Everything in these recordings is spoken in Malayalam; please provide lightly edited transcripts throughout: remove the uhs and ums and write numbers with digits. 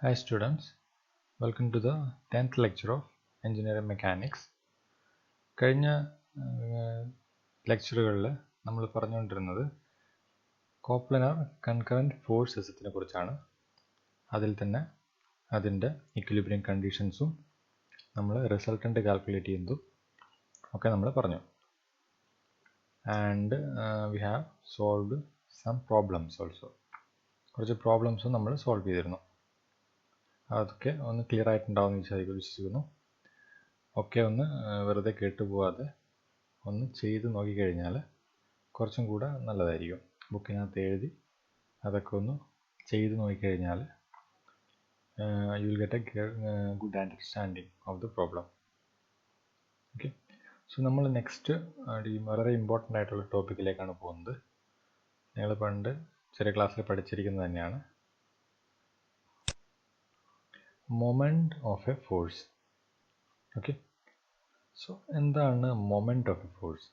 Hi students, welcome to the 10th lecture of Engineering Mechanics. കഴിഞ്ഞ ലെക്ചറുകളിൽ നമ്മൾ പറഞ്ഞുകൊണ്ടിരുന്നത് കോപ്ലനാർ കൺകറൻറ്റ് ഫോഴ്സ് സിസ്റ്റത്തിനെ കുറിച്ചാണ്. അതിൽ തന്നെ അതിൻ്റെ ഇക്വിലിബ്രിയം കണ്ടീഷൻസും നമ്മൾ റിസൾട്ടൻ്റ് കാൽക്കുലേറ്റ് ചെയ്യുന്നതും ഒക്കെ നമ്മൾ പറഞ്ഞു. And we have solved some problems also. കുറച്ച് പ്രോബ്ലംസും നമ്മൾ സോൾവ് ചെയ്തിരുന്നു. അതൊക്കെ ഒന്ന് ക്ലിയർ ആയിട്ടുണ്ടാവുമെന്ന് വിശ്വസിക്കുന്നു. ഒക്കെ ഒന്ന് വെറുതെ കേട്ടുപോകാതെ ഒന്ന് ചെയ്ത് നോക്കിക്കഴിഞ്ഞാൽ കുറച്ചും കൂടെ നല്ലതായിരിക്കും. ബുക്കിനകത്ത് എഴുതി അതൊക്കെ ഒന്ന് ചെയ്ത് നോക്കിക്കഴിഞ്ഞാൽ you will get A good understanding of the problem. Okay, so നമ്മൾ നെക്സ്റ്റ് വളരെ ഇമ്പോർട്ടൻ്റ് ആയിട്ടുള്ള ടോപ്പിക്കിലേക്കാണ് പോകുന്നത്. നിങ്ങൾ പണ്ട് ചെറിയ ക്ലാസ്സിൽ പഠിച്ചിരിക്കുന്നത് തന്നെയാണ്. Moment of a force. Okay, so എന്താണ് മൊമെൻ്റ് ഓഫ് എ ഫോഴ്സ്?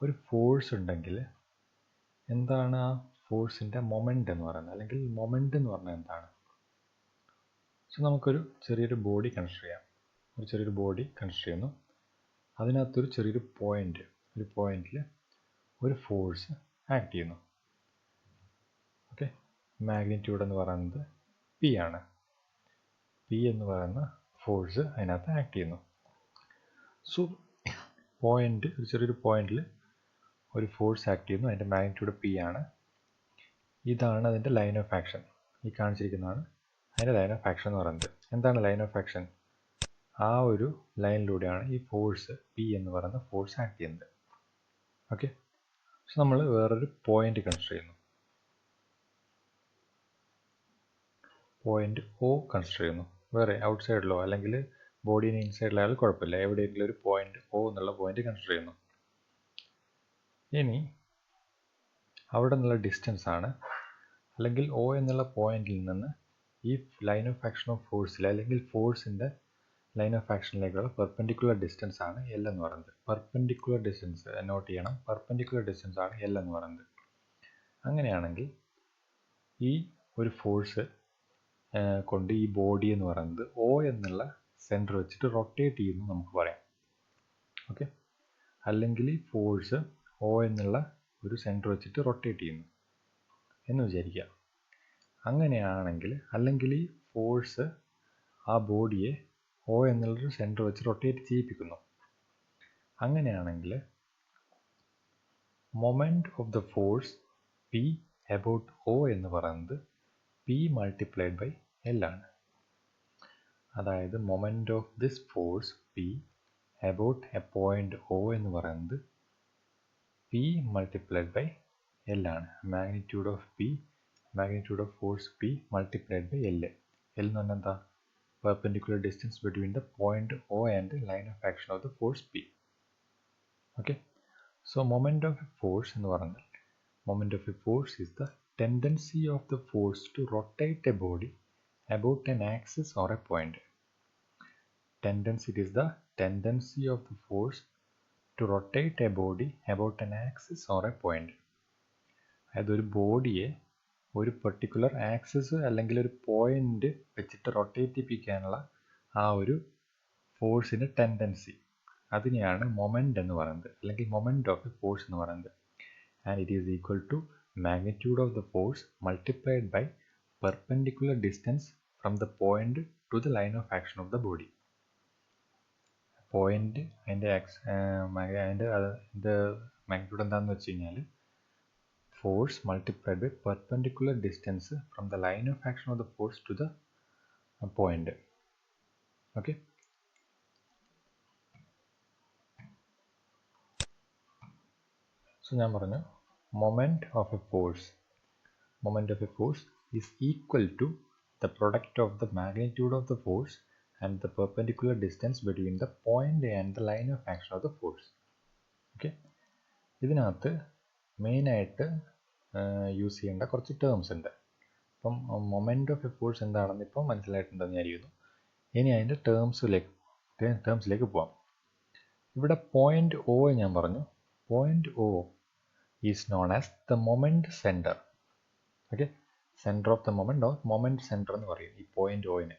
ഒരു ഫോഴ്സ് ഉണ്ടെങ്കിൽ എന്താണ് ആ ഫോഴ്സിൻ്റെ മൊമെൻ്റ് എന്ന് പറയുന്നത്, അല്ലെങ്കിൽ മൊമെൻ്റ് എന്ന് പറഞ്ഞാൽ എന്താണ്? സോ നമുക്കൊരു ചെറിയൊരു ബോഡി കൺസിഡർ ചെയ്യാം. ഒരു ചെറിയൊരു ബോഡി കൺസിഡർ ചെയ്യുന്നു. അതിനകത്തൊരു ചെറിയൊരു പോയിൻ്റ്, ഒരു പോയിന്റിൽ ഒരു ഫോഴ്സ് ആക്ട് ചെയ്യുന്നു. ഓക്കെ, മാഗ്നിറ്റ്യൂഡ് എന്ന് പറയുന്നത് പി ആണ്. പി എന്ന് പറയുന്ന ഫോഴ്സ് അതിനകത്ത് ആക്ട് ചെയ്യുന്നു. സോ പോയിന്റ്, ഒരു ചെറിയൊരു പോയിന്റിൽ ഒരു ഫോഴ്സ് ആക്ട് ചെയ്യുന്നു. അതിൻ്റെ മാഗ്നിറ്റ്യൂഡ് പി ആണ്. ഇതാണ് അതിൻ്റെ ലൈൻ ഓഫ് ആക്ഷൻ. ഈ കാണിച്ചിരിക്കുന്നതാണ് അതിൻ്റെ ലൈൻ ഓഫ് ആക്ഷൻ എന്ന് പറയുന്നത്. എന്താണ് ലൈൻ ഓഫ് ആക്ഷൻ? ആ ഒരു ലൈനിലൂടെയാണ് ഈ ഫോഴ്സ് പി എന്ന് പറയുന്ന ഫോഴ്സ് ആക്ട് ചെയ്യുന്നത്. ഓക്കെ, സോ നമ്മൾ വേറൊരു പോയിന്റ് കൺസിഡർ ചെയ്യുന്നു. പോയിന്റ് ഒ കൺസിഡർ ചെയ്യുന്നു. വേറെ ഔട്ട് സൈഡിലോ അല്ലെങ്കിൽ ബോഡീന് ഇൻസൈഡിലായാലും കുഴപ്പമില്ല. എവിടെയെങ്കിലും ഒരു പോയിന്റ് ഒ എന്നുള്ള പോയിന്റ് കൺസിഡർ ചെയ്യുന്നു. ഇനി അവിടെ നിന്നുള്ള ഡിസ്റ്റൻസ് ആണ്, അല്ലെങ്കിൽ ഒ എന്നുള്ള പോയിന്റിൽ നിന്ന് ഈ ലൈൻ ഓഫ് ആക്ഷൻ ഓഫ് ഫോഴ്സിൽ, അല്ലെങ്കിൽ ഫോഴ്സിൻ്റെ ലൈൻ ഓഫ് ആക്ഷനിലേക്കുള്ള പെർപെൻഡിക്കുലർ ഡിസ്റ്റൻസ് ആണ് എൽ എന്ന് പറയുന്നത്. പെർപെൻഡിക്കുലർ ഡിസ്റ്റൻസ് നോട്ട് ചെയ്യണം. പെർപെൻഡിക്കുലർ ഡിസ്റ്റൻസ് ആണ് എൽ എന്ന് പറയുന്നത്. അങ്ങനെയാണെങ്കിൽ ഈ ഒരു ഫോഴ്സ് കൊണ്ട് ഈ ബോഡി എന്ന് പറയുന്നത് ഒ എന്നുള്ള സെൻറ്റർ വെച്ചിട്ട് റൊട്ടേറ്റ് ചെയ്യുന്നു നമുക്ക് പറയാം. ഓക്കെ, അല്ലെങ്കിൽ ഈ ഫോഴ്സ് ഒ എന്നുള്ള ഒരു സെൻറ്റർ വെച്ചിട്ട് റൊട്ടേറ്റ് ചെയ്യുന്നു എന്ന് വിചാരിക്കുക. അങ്ങനെയാണെങ്കിൽ, അല്ലെങ്കിൽ ഈ ഫോഴ്സ് ആ ബോഡിയെ ഒ എന്നുള്ളൊരു സെൻറ്റർ വെച്ച് റൊട്ടേറ്റ് ചെയ്യിപ്പിക്കുന്നു. അങ്ങനെയാണെങ്കിൽ moment of the force P about O എന്ന് പറയുന്നത് പി മൾട്ടിപ്ലൈഡ് ബൈ എൽ ആണ്. അതായത് moment of this force P about a point O എന്ന് പറയുന്നത് പി മൾട്ടിപ്ലൈഡ് ബൈ എൽ ആണ്. Magnitude of P, magnitude of force P multiplied by L. L എന്ന് പറഞ്ഞാൽ എന്താ? perpendicular distance between the point O and the line of action of the force P. Okay, so moment of a force എന്ന് പറഞ്ഞാൽ, moment of a force is the tendency of the force to rotate a body about an axis or a point. Tendency, it is the tendency of the force to rotate a body about an axis or a point. അതായത് ഒരു ബോഡിയെ ഒരു പെർട്ടിക്കുലർ ആക്സിസ് അല്ലെങ്കിൽ ഒരു പോയിന്റ് വെച്ചിട്ട് റൊട്ടേറ്റ് ചെയ്യിപ്പിക്കാനുള്ള ആ ഒരു ഫോഴ്സിൻ്റെ ടെൻഡൻസി, അതിനെയാണ് മൊമെൻ്റ് എന്ന് പറയുന്നത്, അല്ലെങ്കിൽ മൊമെൻ്റ് ഓഫ് എ ഫോഴ്സ് എന്ന് പറയുന്നത്. And it is equal to magnitude of the force multiplied by perpendicular distance from the point to the line of action of the body. Point അതിൻ്റെ മാഗ്നിറ്റ്യൂഡ് എന്താണെന്ന് വെച്ച് കഴിഞ്ഞാൽ force multiplied by perpendicular distance from the line of action of the force to the point. Okay, so ഞാൻ പറഞ്ഞു moment of a force is equal to the product of the magnitude of the force and the perpendicular distance between the point and the line of action of the force. Okay, ഇതിനകത്ത് മെയിനായിട്ട് യൂസ് ചെയ്യേണ്ട കുറച്ച് ടേംസ് ഉണ്ട്. അപ്പം മൊമെൻ്റ് ഓഫ് എ ഫോഴ്സ് എന്താണെന്ന് ഇപ്പോൾ മനസ്സിലായിട്ടുണ്ടെന്ന് വിചാരിക്കുന്നു. ഇനി അതിൻ്റെ ടേംസിലേക്ക് പോവാം. ഇവിടെ പോയിൻ്റ് ഒ ഞാൻ പറഞ്ഞു. Point O is known as the moment centre. Okay, centre of the moment or moment centre എന്ന് പറയും ഈ പോയിൻ്റ് ഒയിന്.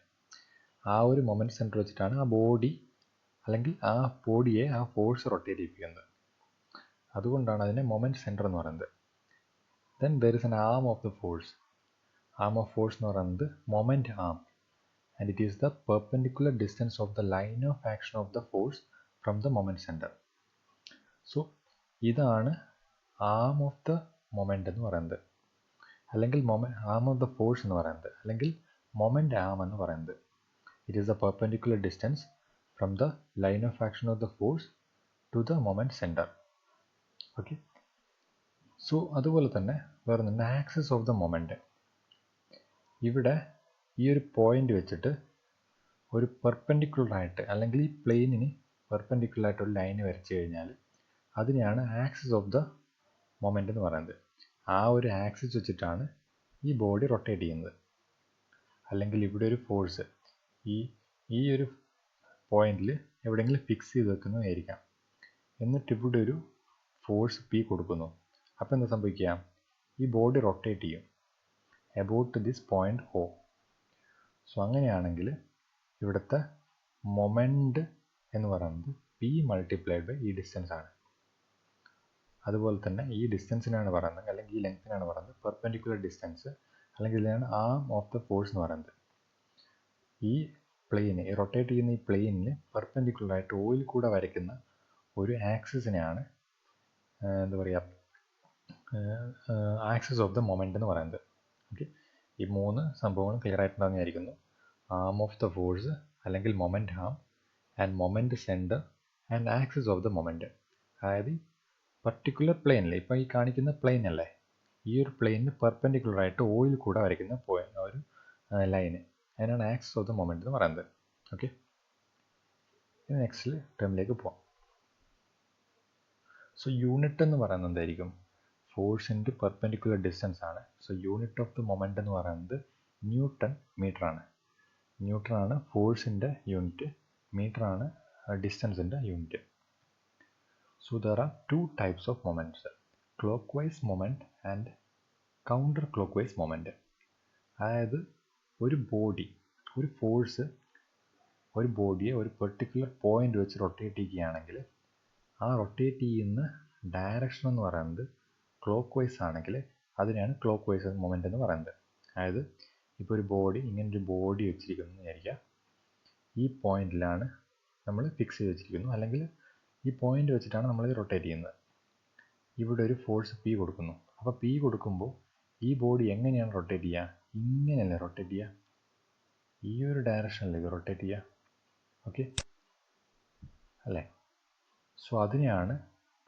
ആ ഒരു മൊമെൻറ്റ് സെൻറ്റർ വെച്ചിട്ടാണ് ആ ബോഡി അല്ലെങ്കിൽ ആ ബോഡിയെ ആ ഫോഴ്സ് റൊട്ടേറ്റ് ചെയ്യിപ്പിക്കുന്നത്. അതുകൊണ്ടാണ് അതിനെ മൊമെൻറ്റ് സെൻറ്റർ എന്ന് പറയുന്നത്. Then there is an arm of the force. Arm of force എന്ന് പറയുന്നത് moment arm, and it is the perpendicular distance of the line of action of the force from the moment centre. So ഇതാണ് ആം ഓഫ് ദ മൊമെൻ്റ് എന്ന് പറയുന്നത്, അല്ലെങ്കിൽ ആം ഓഫ് ദ ഫോഴ്സ് എന്ന് പറയുന്നത്, അല്ലെങ്കിൽ മൊമെൻ്റ് ആം എന്ന് പറയുന്നത്. It is the perpendicular distance from the line of action of the force to the moment centre. Okay. So അതുപോലെ തന്നെ വേറൊന്നുണ്ട്, ആക്സിസ് ഓഫ് ദ മൊമെൻ്റ്. ഇവിടെ ഈ ഒരു പോയിന്റ് വെച്ചിട്ട് ഒരു പെർപെൻഡിക്കുലറായിട്ട് അല്ലെങ്കിൽ ഈ പ്ലെയിനിന് പെർപെൻഡിക്കുലറായിട്ട് ഒരു ലൈൻ വരച്ചു കഴിഞ്ഞാൽ അതിനെയാണ് ആക്സിസ് ഓഫ് ദ മൊമെൻ്റ് എന്ന് പറയുന്നത്. ആ ഒരു ആക്സിസ് വെച്ചിട്ടാണ് ഈ ബോഡി റൊട്ടേറ്റ് ചെയ്യുന്നത്. അല്ലെങ്കിൽ ഇവിടെ ഒരു ഫോഴ്സ് ഈ ഒരു പോയിന്റിൽ എവിടെയെങ്കിലും ഫിക്സ് ചെയ്ത് വെക്കുന്നതായിരിക്കാം. എന്നിട്ട് ഇവിടെ ഒരു ഫോഴ്സ് പി കൊടുക്കുന്നു. അപ്പോൾ എന്താ സംഭവിക്കുക? ഈ ബോഡി റൊട്ടേറ്റ് ചെയ്യും about this point O. So അങ്ങനെയാണെങ്കിൽ ഇവിടുത്തെ മൊമെൻ്റ് എന്ന് പറയുന്നത് പി മൾട്ടിപ്ലൈഡ് ബൈ ഈ ഡിസ്റ്റൻസ് ആണ്. അതുപോലെ തന്നെ ഈ ഡിസ്റ്റൻസിനാണ് പറയുന്നത്, അല്ലെങ്കിൽ ഈ ലെങ്ത്തിനാണ് പറയുന്നത് പെർപെൻഡിക്കുലർ ഡിസ്റ്റൻസ്, അല്ലെങ്കിൽ ഇതിനാണ് ആം ഓഫ് ദ ഫോഴ്സ് എന്ന് പറയുന്നത്. ഈ പ്ലെയിന്, ഈ റൊട്ടേറ്റ് ചെയ്യുന്ന ഈ പ്ലെയിനിന് പെർപെൻഡിക്കുലറായിട്ട് ഓയിൽ കൂടെ വരയ്ക്കുന്ന ഒരു ആക്സിസിനെയാണ് എന്താ പറയുക, ആക്സിസ് ഓഫ് ദ മൊമെൻ്റ് എന്ന് പറയുന്നത്. ഓക്കെ. ഈ മൂന്ന് സംഭവങ്ങളും ക്ലിയർ ആയിട്ടുണ്ടാകുന്ന വിചാരിക്കുന്നു. ആം ഓഫ് ദ ഫോഴ്സ് അല്ലെങ്കിൽ moment arm, and moment centre, and axis of the moment. അതായത് പർട്ടിക്കുലർ പ്ലെയിനിൽ, ഇപ്പോൾ ഈ കാണിക്കുന്ന പ്ലെയിൻ അല്ലേ, ഈ ഒരു പ്ലെയിനിന് പെർപെൻഡിക്കുലറായിട്ട് ഓയിൽ കൂടെ വരയ്ക്കുന്ന ഒരു ലൈന്, അതിനാണ് ആക്സിസ് ഓഫ് ദ മൊമെൻ്റ് എന്ന് പറയുന്നത്. ഓക്കെ. ഇനി നെക്സ്റ്റ് ടേമിലേക്ക് പോവാം. സോ യൂണിറ്റ് എന്ന് പറയുന്നത് എന്തായിരിക്കും? ഫോഴ്സ് ഇൻറ്റു പെർപെൻഡിക്കുലർ ഡിസ്റ്റൻസ് ആണ്. So unit of the moment എന്ന് പറയുന്നത് ന്യൂട്ടൺ മീറ്റർ ആണ്. ന്യൂട്ടൺ ആണ് ഫോഴ്സിൻ്റെ യൂണിറ്റ്, മീറ്റർ ആണ് ഡിസ്റ്റൻസിൻ്റെ unit. So there are two types of moments, clockwise moment and counter clockwise moment. അതായത് ഒരു ബോഡി, ഒരു ഫോഴ്സ് ഒരു ബോഡിയെ ഒരു പെർട്ടിക്കുലർ പോയിന്റ് വെച്ച് റൊട്ടേറ്റ് ചെയ്യുകയാണെങ്കിൽ ആ റൊട്ടേറ്റ് ചെയ്യുന്ന ഡയറക്ഷൻ എന്ന് പറയുന്നത് ക്ലോക്ക് വൈസ് ആണെങ്കിൽ അതിനെയാണ് ക്ലോക്ക് വൈസ് മൊമെൻ്റ് എന്ന് പറയുന്നത്. അതായത് ഇപ്പോൾ ഒരു ബോഡി, ഇങ്ങനൊരു ബോഡി വെച്ചിരിക്കുന്നു എന്ന് വിചാരിക്കുക. ഈ പോയിന്റിലാണ് നമ്മൾ ഫിക്സ് ചെയ്ത് വെച്ചിരിക്കുന്നു, അല്ലെങ്കിൽ ഈ പോയിന്റ് വെച്ചിട്ടാണ് നമ്മൾ റൊട്ടേറ്റ് ചെയ്യുന്നത്. ഇവിടെ ഒരു ഫോഴ്സ് പി കൊടുക്കുന്നു. അപ്പോൾ പി കൊടുക്കുമ്പോൾ ഈ ബോഡി എങ്ങനെയാണ് റൊട്ടേറ്റ് ചെയ്യുക? ഇങ്ങനെയല്ലേ റൊട്ടേറ്റ് ചെയ്യുക, ഈ ഒരു ഡയറക്ഷനിലേക്ക് റൊട്ടേറ്റ് ചെയ്യുക. ഓക്കെ അല്ലേ? സോ അതിനെയാണ്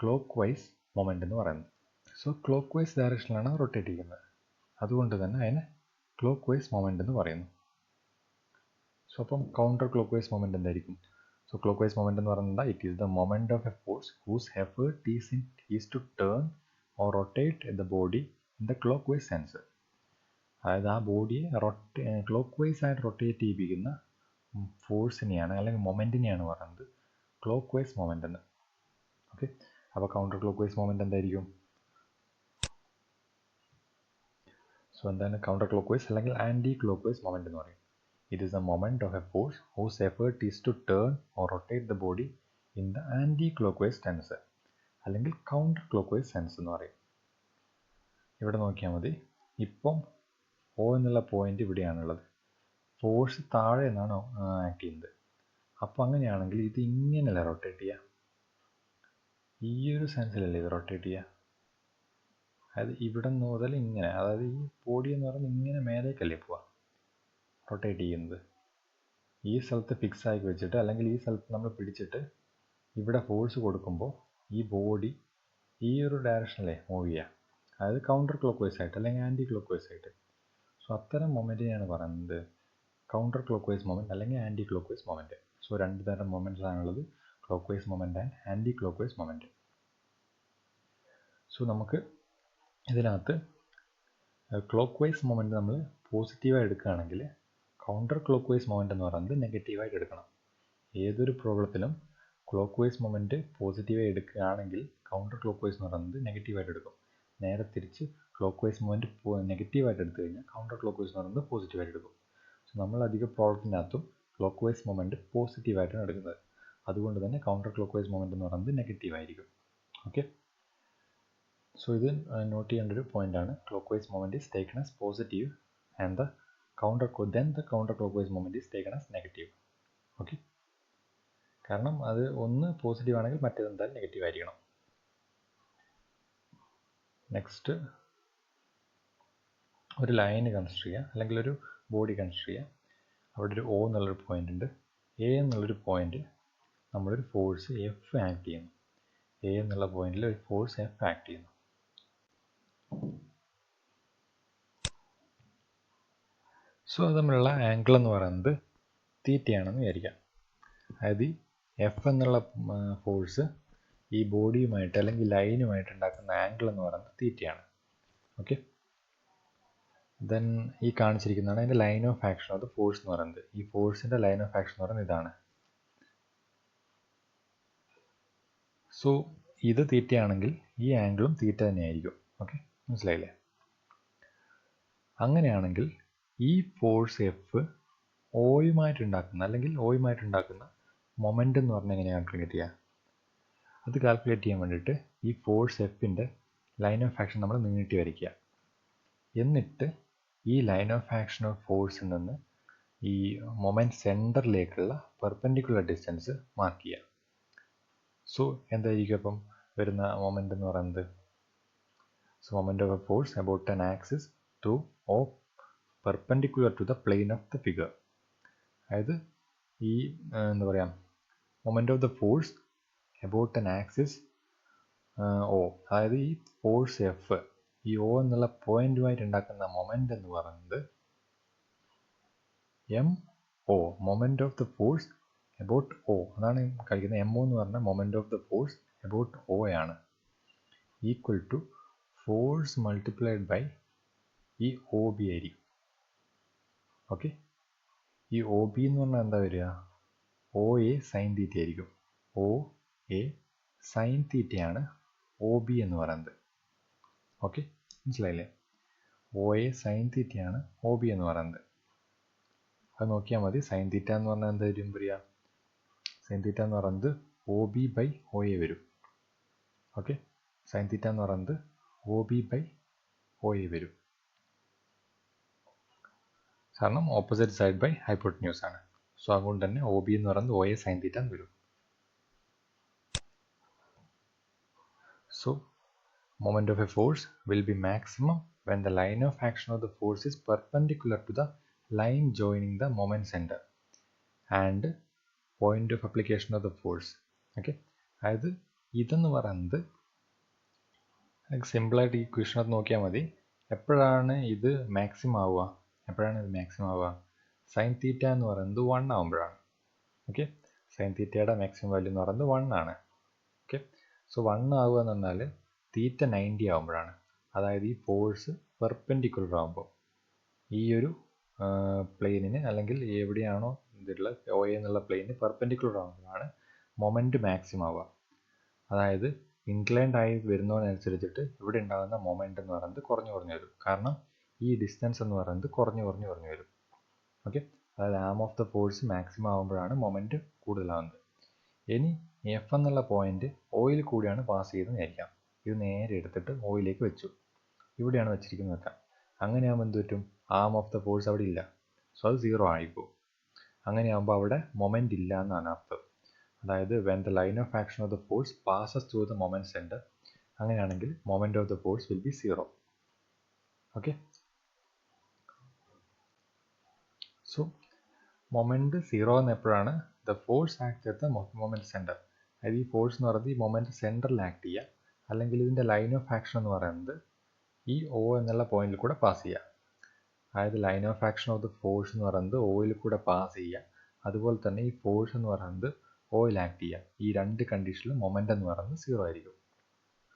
ക്ലോക്ക് വൈസ് മൊമെൻ്റ് എന്ന് പറയുന്നത്. സോ ക്ലോക്ക് വൈസ് ഡയറക്ഷനിലാണ് റൊട്ടേറ്റ് ചെയ്യുന്നത്, അതുകൊണ്ട് തന്നെ അതിനെ ക്ലോക്ക് വൈസ് മൊമെൻ്റ് എന്ന് പറയുന്നു. സോ അപ്പം കൗണ്ടർ ക്ലോക്ക് വൈസ് മൊമെൻ്റ് എന്തായിരിക്കും? So clockwise moment എന്ന് പറയുന്നത് it is the moment of a force whose effort is to turn or rotate the body in the clockwise sense. അതായത് ആ ബോഡിയെ ക്ലോക്ക് വൈസ് ആയിട്ട് റൊട്ടേറ്റ് ചെയ്യിപ്പിക്കുന്ന ഫോഴ്സിനെയാണ് അല്ലെങ്കിൽ മൊമെൻറ്റിനെയാണ് പറയുന്നത് ക്ലോക്ക് വൈസ് മൊമെൻ്റ് എന്ന്. ഓക്കെ. അപ്പോൾ കൗണ്ടർ ക്ലോക്ക് വൈസ് മൊമെൻ്റ് എന്തായിരിക്കും? സോ എന്താണ് കൗണ്ടർ ക്ലോക്ക് വൈസ് അല്ലെങ്കിൽ ആൻറ്റി ക്ലോക്ക് വൈസ് മൊമെൻ്റ് എന്ന് പറയും. It is the moment of a force whose effort is to turn or rotate the body in the anti-clockwise sense, അല്ലെങ്കിൽ counter clockwise sense എന്ന് പറയും. ഇവിടെ നോക്കിയാൽ മതി, ഇപ്പം O എന്നുള്ള പോയിന്റ് ഇവിടെയാണുള്ളത്, ഫോഴ്സ് താഴെ നിന്നാണ് ആക്ട് ചെയ്യുന്നത്. അപ്പോൾ അങ്ങനെയാണെങ്കിൽ ഇത് ഇങ്ങനെയല്ല റൊട്ടേറ്റ് ചെയ്യുക, ഈ ഒരു സെൻസിലല്ലേ ഇത് റൊട്ടേറ്റ് ചെയ്യുക. അതായത് ഇവിടെ മുതൽ ഇങ്ങനെ, അതായത് ഈ ബോഡി എന്ന് പറയുന്നത് ഇങ്ങനെ മേലേക്കല്ലേ പോവുക റൊട്ടേറ്റ് ചെയ്യുന്നത്. ഈ സ്ഥലത്ത് ഫിക്സ് ആക്കി വെച്ചിട്ട്, അല്ലെങ്കിൽ ഈ സ്ഥലത്ത് നമ്മൾ പിടിച്ചിട്ട് ഇവിടെ ഫോഴ്സ് കൊടുക്കുമ്പോൾ ഈ ബോഡി ഈ ഒരു ഡയറക്ഷനിലേ മൂവ് ചെയ്യുക, അതായത് കൗണ്ടർ ക്ലോക്ക് വൈസ് ആയിട്ട് അല്ലെങ്കിൽ ആൻറ്റി ക്ലോക്ക് വൈസ് ആയിട്ട്. സോ അത്തരം മൊമെൻറ്റിനെയാണ് പറയുന്നത് കൗണ്ടർ ക്ലോക്ക് വൈസ് മൊമെൻറ്റ് അല്ലെങ്കിൽ anti clock vice moment. So രണ്ട് തരം മൊമെൻറ്റ്സ് ആണുള്ളത്, clock vice moment and anti clock vice moment. So നമുക്ക് ഇതിനകത്ത് ക്ലോക്ക് വൈസ് മൊമെൻറ്റ് നമ്മൾ പോസിറ്റീവായി എടുക്കുകയാണെങ്കിൽ കൗണ്ടർ ക്ലോക്ക് വൈസ് മൊമെൻറ്റ് എന്ന് പറയുന്നത് നെഗറ്റീവായിട്ട് എടുക്കണം. ഏതൊരു പ്രോബ്ലത്തിലും ക്ലോക്ക് വൈസ് മൊമെൻറ്റ് പോസിറ്റീവായി എടുക്കുകയാണെങ്കിൽ കൗണ്ടർ ക്ലോക്ക് വൈസ് എന്ന് പറയുന്നത് നെഗറ്റീവായിട്ട് എടുക്കും. നേരെ തിരിച്ച് ക്ലോക്ക് വൈസ് മൊമെൻറ്റ് നെഗറ്റീവായിട്ട് എടുത്തു കഴിഞ്ഞാൽ കൗണ്ടർ ക്ലോക്ക് വൈസ് എന്ന് പറയുന്നത് പോസിറ്റീവായിട്ട് എടുക്കും. സോ നമ്മൾ അധികം പ്രോബ്ലത്തിനകത്തും ക്ലോക്ക് വൈസ് മൊമെൻറ്റ് പോസിറ്റീവായിട്ടാണ് എടുക്കുന്നത്. അതുകൊണ്ട് തന്നെ കൗണ്ടർ ക്ലോക്ക് വൈസ് മൊമെൻറ്റ് എന്ന് പറയുന്നത് നെഗറ്റീവായിരിക്കും. ഓക്കെ, സോ ഇത് നോട്ട് ചെയ്യേണ്ട ഒരു പോയിൻ്റാണ്. Clock vice moment is taken as positive and the counter clock vice moment is taken as negative. Okay, കാരണം അത് ഒന്ന് പോസിറ്റീവ് ആണെങ്കിൽ മറ്റേത് എന്തായാലും നെഗറ്റീവ് ആയിരിക്കണം. നെക്സ്റ്റ് ഒരു ലൈന് കൺസിഡർ ചെയ്യുക, അല്ലെങ്കിൽ ഒരു ബോഡി കൺസിഡർ ചെയ്യുക. അവിടെ ഒരു O എന്നുള്ളൊരു പോയിൻ്റ് ഉണ്ട്. A എന്നുള്ളൊരു പോയിൻ്റ് നമ്മളൊരു ഫോഴ്സ് F ആക്ട് ചെയ്യുന്നു. A എന്നുള്ള പോയിന്റിൽ ഒരു ഫോഴ്സ് F ആക്ട് ചെയ്യുന്നു. സോ അത് തമ്മിലുള്ള ആംഗിൾ എന്ന് പറയുന്നത് തീറ്റയാണെന്ന് വിചാരിക്കാം. അതായത് F എന്നുള്ള ഫോഴ്സ് ഈ ബോഡിയുമായിട്ട് അല്ലെങ്കിൽ ലൈനുമായിട്ട് ഉണ്ടാക്കുന്ന ആംഗിൾ എന്ന് പറയുന്നത് തീറ്റയാണ്. ഓക്കെ, ദെൻ ഈ കാണിച്ചിരിക്കുന്നതാണ് അതിൻ്റെ line of action of the force എന്ന് പറയുന്നത്. ഈ ഫോഴ്സിൻ്റെ ലൈൻ ഓഫ് ആക്ഷൻ എന്ന് പറയുന്നത് ഇതാണ്. സോ ഇത് തീറ്റയാണെങ്കിൽ ഈ ആംഗിളും തീറ്റ തന്നെയായിരിക്കും. ഓക്കെ, മനസ്സിലായില്ലേ? അങ്ങനെയാണെങ്കിൽ ഈ ഫോഴ്സ് എഫ് ഓയുമായിട്ടുണ്ടാക്കുന്ന അല്ലെങ്കിൽ ഓയുമായിട്ടുണ്ടാക്കുന്ന മൊമെൻ്റ് എന്ന് പറഞ്ഞാൽ എങ്ങനെയാണ് കാൽക്കുലേറ്റ് ചെയ്യുക? അത് കാൽക്കുലേറ്റ് ചെയ്യാൻ വേണ്ടിയിട്ട് ഈ ഫോഴ്സ് എഫിൻ്റെ ലൈൻ ഓഫ് ആക്ഷൻ നമ്മൾ നീട്ടി വരയ്ക്കുക. എന്നിട്ട് ഈ ലൈൻ ഓഫ് ആക്ഷൻ ഓഫ് ഫോഴ്സിൽ നിന്ന് ഈ മൊമെൻറ്റ് സെൻറ്ററിലേക്കുള്ള പെർപെൻഡിക്കുലർ ഡിസ്റ്റൻസ് മാർക്ക് ചെയ്യുക. സോ എന്തായിരിക്കും അപ്പം വരുന്ന മൊമെൻ്റ് എന്ന് പറയുന്നത്? So moment of a force about an axis to O perpendicular to the plane of the figure. അതായത് ഈ എന്താ പറയുക, moment of the force about an axis O, അതായത് ഈ ഫോഴ്സ് എഫ് ഈ O എന്നുള്ള പോയിന്റുമായിട്ട് ഉണ്ടാക്കുന്ന മൊമെൻ്റ് എന്ന് പറയുന്നത് MO, moment of the force about O. അതാണ് കഴിക്കുന്നത്. MO എന്ന് പറഞ്ഞാൽ moment of the force about O ആണ്, equal to force multiplied by ഈ OB ആയിരിക്കും. ഓക്കെ, ഈ OB എന്ന് പറഞ്ഞാൽ എന്താ വരിക? OA സൈൻ തീറ്റ ആയിരിക്കും. OA സൈൻ തീറ്റയാണ് OB എന്ന് പറയുന്നത്. ഓക്കെ, മനസ്സിലായില്ലേ? OA സൈൻ തീറ്റയാണ് OB എന്ന് പറയുന്നത്. അത് നോക്കിയാൽ മതി. സൈൻ തീറ്റ എന്ന് പറഞ്ഞാൽ എന്തായിരിക്കും പറയുക? സൈൻ തീറ്റ എന്ന് പറയുന്നത് OB ബൈ OA വരും. ഓക്കെ, സൈൻ തീറ്റ എന്ന് പറയുന്നത് OB ബൈ OA വരും. കാരണം ഓപ്പോസിറ്റ് സൈഡ് ബൈ ഹൈപ്പോട്ടന്യൂസ് ആണ്. സോ അതുകൊണ്ട് തന്നെ OB എന്ന് പറയുന്നത് OA സൈൻ തീറ്റ എന്ന് വരും. So moment of a force will be maximum when the line of action of the force is perpendicular to the line joining the moment center and point of application of the force. Okay, അതായത് ഇതെന്ന് പറയുന്നത് സിമ്പിളായിട്ട് ഈ ക്വസ്റ്റനകത്ത് നോക്കിയാൽ മതി. എപ്പോഴാണ് ഇത് മാക്സിമം ആവുക? സൈൻ തീറ്റ എന്ന് പറയുന്നത് 1 ആകുമ്പോഴാണ്. ഓക്കെ, സൈൻ തീറ്റയുടെ മാക്സിമം വാല്യൂ എന്ന് പറയുന്നത് 1 ആണ്. ഓക്കെ, സോ 1 ആവുക എന്ന് പറഞ്ഞാൽ തീറ്റ 90 ആകുമ്പോഴാണ്. അതായത് ഈ ഫോഴ്സ് പെർപെൻഡിക്കുലർ ആകുമ്പോൾ ഈ ഒരു പ്ലെയിനിന് അല്ലെങ്കിൽ എവിടെയാണോ ഇതിലുള്ള OA എന്നുള്ള പ്ലെയിനിന് പെർപെൻഡിക്കുലർ ആകുമ്പോഴാണ് മൊമെൻറ്റ് മാക്സിമം ആവുക. അതായത് ഇൻക്ലൈൻഡ് ആയി വരുന്നതിനനുസരിച്ചിട്ട് ഇവിടെ ഉണ്ടാകുന്ന മൊമെൻറ്റ് എന്ന് പറയുന്നത് കുറഞ്ഞു വരും. കാരണം ഈ ഡിസ്റ്റൻസ് എന്ന് പറയുന്നത് കുറഞ്ഞു വരും. ഓക്കെ, അതായത് ആം ഓഫ് ദ ഫോഴ്സ് മാക്സിമം ആകുമ്പോഴാണ് മൊമെൻറ്റ് കൂടുതലാകുന്നത്. ഇനി എഫ് എന്നുള്ള പോയിന്റ് ഓയിൽ കൂടിയാണ് പാസ് ചെയ്തെന്ന് വിചാരിക്കാം. ഇത് നേരെ എടുത്തിട്ട് ഓയിലേക്ക് വെച്ചു. ഇവിടെയാണ് വെച്ചിരിക്കുന്നത് വെക്കാം. അങ്ങനെയാകുമ്പോൾ എന്ത് പറ്റും? ആം ഓഫ് ദ ഫോഴ്സ് അവിടെ ഇല്ല. സോ അത് 0 ആയിപ്പോകും. അങ്ങനെയാകുമ്പോൾ അവിടെ മൊമെൻ്റ് ഇല്ല എന്നാണ് അർത്ഥം. അതായത് when the line of action of the force passes through the moment centre, അങ്ങനെയാണെങ്കിൽ moment of the force will be 0. Okay, so moment 0 എന്ന് എപ്പോഴാണ്? The force act at the moment centre. അതായത് ഈ ഫോഴ്സ് എന്ന് പറയുന്നത് ഈ മൊമെൻറ്റ് സെൻറ്ററിൽ ആക്ട് ചെയ്യുക, അല്ലെങ്കിൽ ഇതിൻ്റെ ലൈൻ ഓഫ് ആക്ഷൻ എന്ന് പറയുന്നത് ഈ O എന്നുള്ള പോയിന്റിൽ കൂടെ പാസ് ചെയ്യുക. അതായത് line of action of the force എന്ന് പറയുന്നത് ഓയിൽ കൂടെ പാസ് ചെയ്യുക, അതുപോലെ തന്നെ ഈ ഫോഴ്സ് എന്ന് പറയുന്നത് ഓയിൽ ആക്ട് ചെയ്യുക. ഈ രണ്ട് കണ്ടീഷനിലും മൊമെൻ്റ് എന്ന് പറയുന്നത് 0 ആയിരിക്കും.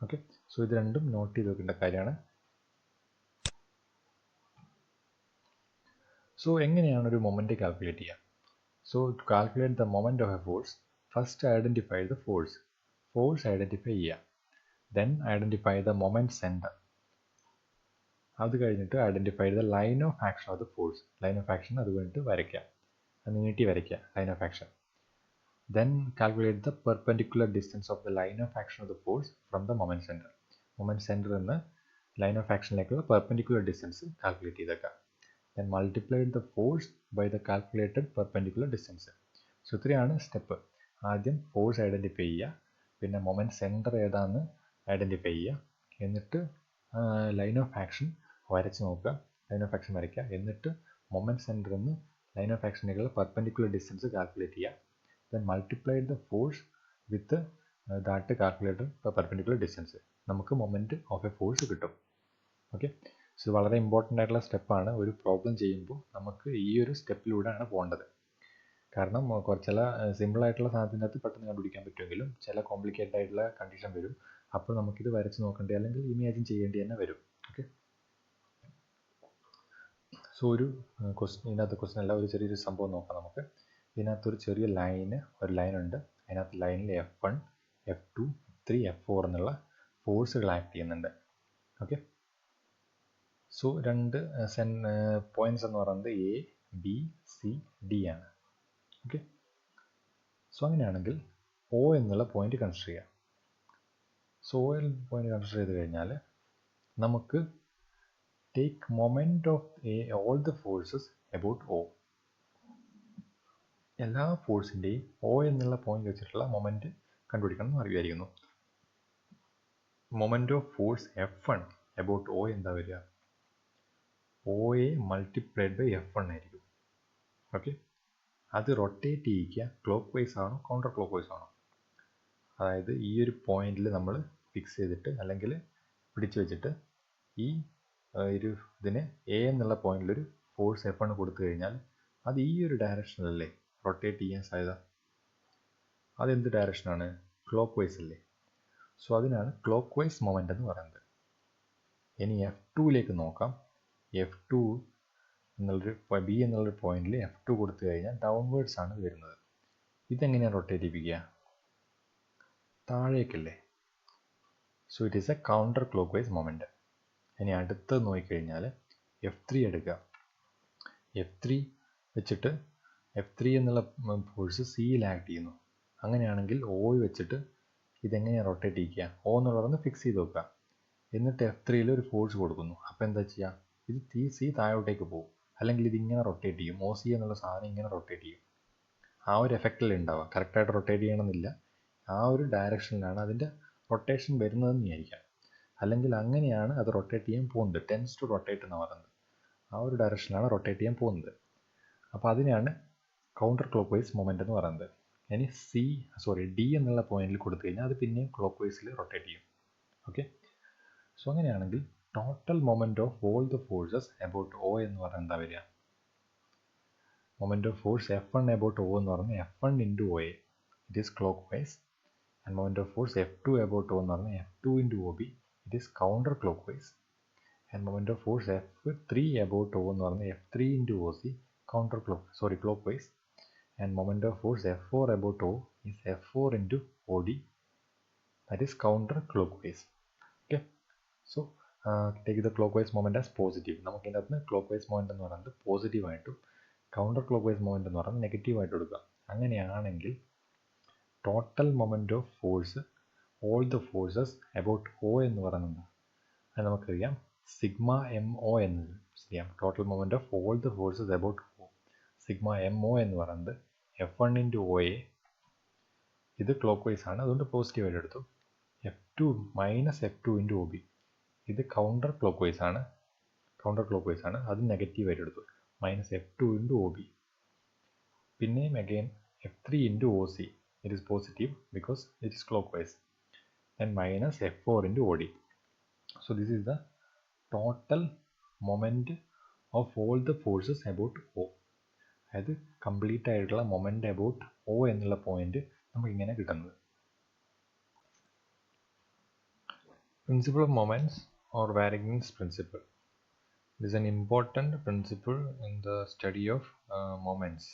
ഓക്കെ, സോ ഇത് രണ്ടും നോട്ട് ചെയ്ത് വെക്കേണ്ട കാര്യമാണ്. സോ എങ്ങനെയാണ് ഒരു മൊമെൻറ്റ് കാൽക്കുലേറ്റ് ചെയ്യുക? So to calculate the moment of a force, first identify the force identify ചെയ്യുക. Then identify the moment centre. അത് കഴിഞ്ഞിട്ട് identify the line of action of the force. Line of action അത് കഴിഞ്ഞിട്ട് വരയ്ക്കാം, അത് നീട്ടി വരയ്ക്കുക line of action. Then calculate the perpendicular distance of the line of action of the force from the moment center. Moment center എന്ന് ലൈൻ ഓഫ് ആക്ഷനിലേക്കുള്ള പെർപെൻഡിക്കുലർ ഡിസ്റ്റൻസ് കാൽക്കുലേറ്റ് ചെയ്തേക്കാം. Then multiply the force by the calculated perpendicular distance. So ഇത്രയാണ് സ്റ്റെപ്പ്. ആദ്യം ഫോഴ്സ് ഐഡൻറ്റിഫൈ ചെയ്യുക, പിന്നെ മൊമെൻറ്റ് സെൻറ്റർ ഏതാണെന്ന് ഐഡൻറ്റിഫൈ ചെയ്യുക, എന്നിട്ട് ലൈൻ ഓഫ് ആക്ഷൻ വരച്ച് നോക്കുക, ലൈൻ ഓഫ് ആക്ഷൻ വരയ്ക്കുക, എന്നിട്ട് മൊമെൻറ്റ് സെൻറ്ററിൽ നിന്ന് ലൈൻ ഓഫ് ആക്ഷനിലേക്കുള്ള പെർപെൻഡിക്കുലർ ഡിസ്റ്റൻസ് കാൽക്കുലേറ്റ് ചെയ്യുക. Then multiply the force with that calculated perpendicular distance. നമുക്ക് മൊമെൻറ്റ് ഓഫ് എ ഫോഴ്സ് കിട്ടും. ഓക്കെ, സോ വളരെ ഇമ്പോർട്ടൻ്റ് ആയിട്ടുള്ള സ്റ്റെപ്പാണ്. ഒരു പ്രോബ്ലം ചെയ്യുമ്പോൾ നമുക്ക് ഈ ഒരു സ്റ്റെപ്പിലൂടെയാണ് പോകേണ്ടത്. കാരണം ചില സിമ്പിളായിട്ടുള്ള സാധനത്തിനകത്ത് പെട്ടെന്ന് കണ്ടുപിടിക്കാൻ പറ്റുമെങ്കിലും ചില കോംപ്ലിക്കേറ്റഡ് ആയിട്ടുള്ള കണ്ടീഷൻ വരും. അപ്പോൾ നമുക്കിത് വരച്ച് നോക്കേണ്ടി അല്ലെങ്കിൽ ഇമാജിൻ ചെയ്യേണ്ടി തന്നെ വരും. ഓക്കെ, സോ ഒരു ഇതിനകത്ത് ക്വസ്റ്റ്യൻ അല്ല, ഒരു ചെറിയൊരു സംഭവം നോക്കാം നമുക്ക്. ഇതിനകത്തൊരു ചെറിയ ഒരു ലൈനുണ്ട്. അതിനകത്ത് ലൈനിൽ F1, F2, F3, F4 എന്നുള്ള ഫോഴ്സുകൾ ആക്ട് ചെയ്യുന്നുണ്ട്. ഓക്കെ, സോ രണ്ട് പോയിന്റ്സ് എന്ന് പറയുന്നത് A, B, C, D ആണ്. ഓക്കെ, സോ അങ്ങനെയാണെങ്കിൽ O എന്നുള്ള പോയിന്റ് കൺസിഡർ ചെയ്യാം. സോ O പോയിന്റ് കൺസിഡർ ചെയ്ത് കഴിഞ്ഞാൽ നമുക്ക് take moment of all the forces about O. എല്ലാ ഫോഴ്സിൻ്റെയും O എന്നുള്ള പോയിന്റ് വെച്ചിട്ടുള്ള മൊമെൻറ്റ് കണ്ടുപിടിക്കണം എന്ന് അറിയാമായിരുന്നു. Moment of force F1 about O എന്താ വരിക? OA മൾട്ടിപ്ലൈഡ് ബൈ F1 ആയിരിക്കും. ഓക്കെ, അത് റൊട്ടേറ്റ് ചെയ്യിക്കുക ക്ലോക്ക് വൈസ് ആണോ കൗണ്ടർ ക്ലോക്ക് വൈസ് ആണോ? അതായത് ഈ ഒരു പോയിന്റിൽ നമ്മൾ ഫിക്സ് ചെയ്തിട്ട് അല്ലെങ്കിൽ പിടിച്ചു വെച്ചിട്ട് ഈ ഒരു ഇതിന് A എന്നുള്ള പോയിന്റിലൊരു ഫോഴ്സ് F1 കൊടുത്തു കഴിഞ്ഞാൽ അത് ഈ ഒരു ഡയറക്ഷനിലല്ലേ റൊട്ടേറ്റ് ചെയ്യാൻ സാധ്യത? അതെന്ത് ഡയറക്ഷനാണ്? ക്ലോക്ക് വൈസ് അല്ലേ? സോ അതിനാണ് ക്ലോക്ക് വൈസ് മൊമെൻ്റ് എന്ന് പറയുന്നത്. ഇനി F2ലേക്ക് നോക്കാം. F2 B എന്നുള്ളൊരു പോയിന്റിൽ F2 കൊടുത്തു കഴിഞ്ഞാൽ ഡൗൺവേർഡ്സ് ആണ് വരുന്നത്. ഇതെങ്ങനെയാണ് റൊട്ടേറ്റ് ചെയ്യിപ്പിക്കുക? താഴേക്കല്ലേ? So it is a counter clock vice moment. ഇനി അടുത്ത് നോക്കിക്കഴിഞ്ഞാൽ F3 എടുക്കുക. F3 വെച്ചിട്ട് F3 എന്നുള്ള ഫോഴ്സ് സിയിൽ ആക്ട് ചെയ്യുന്നു. അങ്ങനെയാണെങ്കിൽ O വെച്ചിട്ട് ഇതെങ്ങനെയാണ് റൊട്ടേറ്റ് ചെയ്യിക്കുക? O എന്നുള്ളതൊന്ന് ഫിക്സ് ചെയ്ത് വെക്കുക. എന്നിട്ട് F3യിൽ ഒരു ഫോഴ്സ് കൊടുക്കുന്നു. അപ്പോൾ എന്താ ചെയ്യുക? ഇത് സി താഴോട്ടേക്ക് പോകും, അല്ലെങ്കിൽ ഇതിങ്ങനെ റൊട്ടേറ്റ് ചെയ്യും. OC എന്നുള്ള സാധനം ഇങ്ങനെ റൊട്ടേറ്റ് ചെയ്യും. ആ ഒരു എഫക്റ്റല്ലേ ഉണ്ടാവുക. കറക്റ്റായിട്ട് റൊട്ടേറ്റ് ചെയ്യണമെന്നില്ല, ആ ഒരു ഡയറക്ഷനിലാണ് അതിൻ്റെ റൊട്ടേഷൻ വരുന്നതെന്ന് വിചാരിക്കാം. അല്ലെങ്കിൽ അങ്ങനെയാണ് അത് റൊട്ടേറ്റ് ചെയ്യാൻ പോകുന്നത്. ടെൻസ് ടു റൊട്ടേറ്റ് എന്ന് പറയുന്നത് ആ ഒരു ഡയറക്ഷനിലാണ് റൊട്ടേറ്റ് ചെയ്യാൻ പോകുന്നത്. അപ്പോൾ അതിനെയാണ് കൗണ്ടർ ക്ലോക്ക് വൈസ് മൊമെൻ്റ് എന്ന് പറയുന്നത്. ഇനി D എന്നുള്ള പോയിന്റിൽ കൊടുത്തു കഴിഞ്ഞാൽ അത് പിന്നെയും ക്ലോക്ക് വൈസിൽ റൊട്ടേറ്റ് ചെയ്യും. ഓക്കെ, സോ അങ്ങനെയാണെങ്കിൽ total moment of all the forces about O എന്ന് പറഞ്ഞാൽ എന്താ വരിക? Moment of force F1 about O എന്ന് പറഞ്ഞാൽ F1 into OA, it is clock vice. And moment of force F2 about O എന്ന് പറഞ്ഞാൽ F2 into OB, it is counter clock vice. And moment of force F3 about O എന്ന് പറഞ്ഞാൽ F3 into OC, clock vice. And moment of force F4 about O is F4 into OD, that is counter clockwise. Okay, so take the clockwise moment as positive. നമുക്ക് ഇതിനകത്ത് clockwise moment എന്ന് പറയുന്നത് പോസിറ്റീവ് ആയിട്ടും കൗണ്ടർ ക്ലോക്ക്വൈസ് മൊമെൻ്റ് എന്ന് പറയുന്നത് നെഗറ്റീവ് ആയിട്ട് എടുക്കുക. അങ്ങനെയാണെങ്കിൽ total moment of force all the forces about O എന്ന് പറയുന്നത് അത് നമുക്കറിയാം സിഗ്മ MO എന്നത് ചെയ്യാം. Total moment of all the forces about O sigma MO എന്ന് പറയുന്നത് F1 ഇൻറ്റു OA, ഇത് ക്ലോക്ക് വൈസ് ആണ്, അതുകൊണ്ട് പോസിറ്റീവായിട്ട് എടുത്തു. F2 minus F2 into OB, ഇത് കൗണ്ടർ ക്ലോക്ക് വൈസ് ആണ്, അത് നെഗറ്റീവായിട്ട് എടുത്തു. Minus F2 into OB. പിന്നെയും again F3 into OC, it is positive because it is clock vice. And minus F4 into OD. So this is the total moment of all the forces about O. അതായത് കംപ്ലീറ്റ് ആയിട്ടുള്ള മൊമെൻ്റ് അബൌട്ട് O എന്നുള്ള പോയിന്റ് നമുക്കിങ്ങനെ കിട്ടുന്നത്. Principle of moments or variance principle. It is an important principle in the study of moments.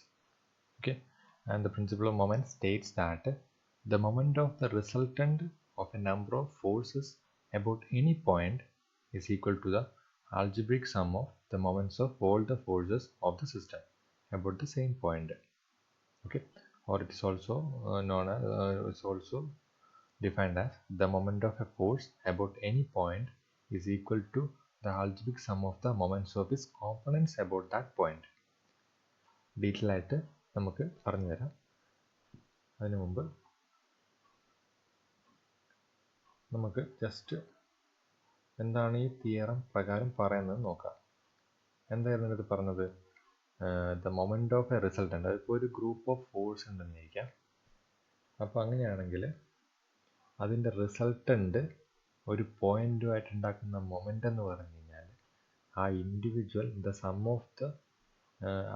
Okay, and the principle of moment states that the moment of the resultant of a number of forces about any point is equal to the algebraic sum of the moments of all the forces of the system about the same point. Okay, or it is also known as it's also defined as the moment of a force about any point is equal to the algebraic sum of the moments of its components about that point. Detail ആയിട്ട് നമുക്ക് പറഞ്ഞുതരാം. അതിനു മുമ്പ് നമുക്ക് ജസ്റ്റ് എന്താണ് ഈ തിയറം പ്രകാരം പറയുന്നത് നോക്കാം. എന്തായിരുന്നു ഇത് പറഞ്ഞത്? The moment of A resultant, അതിപ്പോൾ ഒരു ഗ്രൂപ്പ് ഓഫ് ഫോഴ്സ് ഉണ്ടെന്ന് വിചാരിക്കാം. അപ്പോൾ അങ്ങനെയാണെങ്കിൽ അതിൻ്റെ റിസൾട്ടൻ്റ് ഒരു പോയിൻറ്റുമായിട്ട് ഉണ്ടാക്കുന്ന മൊമെൻ്റ് എന്ന് പറഞ്ഞു കഴിഞ്ഞാൽ ആ individual the sum of the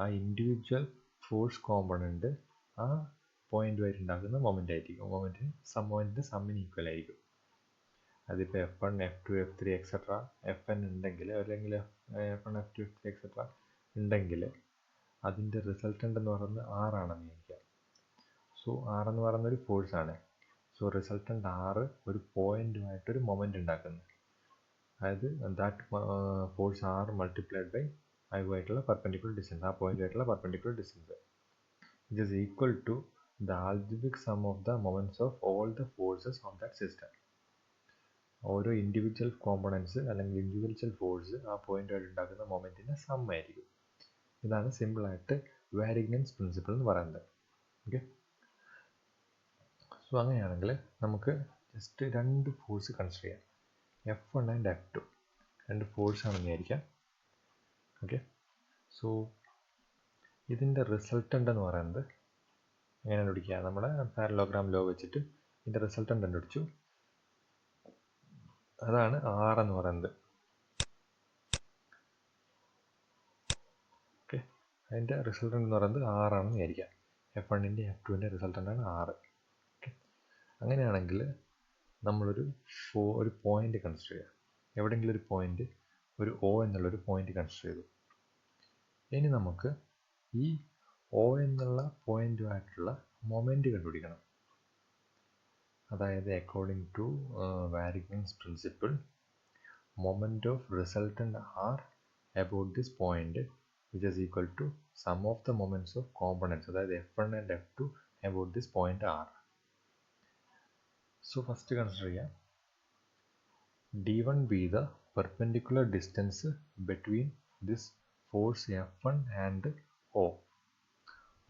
ആ ഇൻഡിവിജ്വൽ ഫോഴ്സ് കോമ്പണൻറ്റ് ആ പോയിൻറ്റുമായിട്ട് ഉണ്ടാക്കുന്ന മൊമെൻ്റ് ആയിരിക്കും. മൊമെൻറ്റിന് സമ്മിന് ഈക്വൽ ആയിരിക്കും. അതിപ്പോൾ F1, F2, F3 etcetera Fn ഉണ്ടെങ്കിൽ, അല്ലെങ്കിൽ F1, F2, F3 എക്സെട്ര ഉണ്ടെങ്കിൽ അതിൻ്റെ റിസൾട്ടൻ്റ് എന്ന് പറയുന്നത് R ആണെന്ന് വിചാരിക്കുക. സോ R എന്ന് പറയുന്നൊരു ഫോഴ്സാണ്. സോ റിസൾട്ടൻ്റ് R ഒരു പോയിൻറ്റുമായിട്ടൊരു മൊമെൻ്റ് ഉണ്ടാക്കുന്നു. അതായത് that force R multiplied by അതുമായിട്ടുള്ള പെർപെൻഡിക്കുലർ ഡിസ്റ്റൻസ്, ആ പോയിൻറ്റുമായിട്ടുള്ള perpendicular distance, it is equal to the algebraic sum of the moments of all the forces of that system. ഓരോ ഇൻഡിവിജ്വൽ കോമ്പണൻസ് അല്ലെങ്കിൽ ഇൻഡിവിജ്വൽ ഫോഴ്സ് ആ പോയിൻ്റുമായിട്ട് ഉണ്ടാക്കുന്ന മൊമെൻറ്റിൻ്റെ സം ആയിരിക്കും. ഇതാണ് സിമ്പിളായിട്ട് വാരിഗ്നൻസ് പ്രിൻസിപ്പിൾ എന്ന് പറയുന്നത്. ഓക്കെ, സോ അങ്ങനെയാണെങ്കിൽ നമുക്ക് ജസ്റ്റ് രണ്ട് ഫോഴ്സ് കൺസിഡർ ചെയ്യാം. F1 ആൻഡ് F2 രണ്ട് ഫോഴ്സാണെന്ന് വിചാരിക്കാം. ഓക്കെ, സോ ഇതിൻ്റെ റിസൾട്ടൻ്റ് എന്ന് പറയുന്നത് എങ്ങനെ കണ്ടുപിടിക്കുക? നമ്മുടെ പാരലോഗ്രാം ലോ വെച്ചിട്ട് ഇതിൻ്റെ റിസൾട്ടൻ്റ് കണ്ടുപിടിച്ചു. അതാണ് R എന്ന് പറയുന്നത്. ഓക്കെ, അതിൻ്റെ റിസൾട്ടൻ്റ് എന്ന് പറയുന്നത് R ആണെന്ന് വിചാരിക്കാം. F1ൻ്റെ F2ൻ്റെ റിസൾട്ടൻ്റാണ് R. ഓക്കെ, അങ്ങനെയാണെങ്കിൽ നമ്മളൊരു പോയിൻ്റ് കൺസിഡർ ചെയ്യുക. എവിടെയെങ്കിലും ഒരു പോയിൻ്റ്, ഒരു O എന്നുള്ളൊരു പോയിൻ്റ് കൺസിഡർ ചെയ്തു. ഇനി നമുക്ക് ഈ O എന്നുള്ള പോയിൻ്റുമായിട്ടുള്ള മൊമെൻ്റ് കണ്ടുപിടിക്കണം. അതായത് according to Varignon's principle, moment of resultant R about this point which is equal to sum of the moments of components, അതായത് F1 and F2 about this point R. So first consider ചെയ്യാം, d1 be the perpendicular distance between this force F1 and O.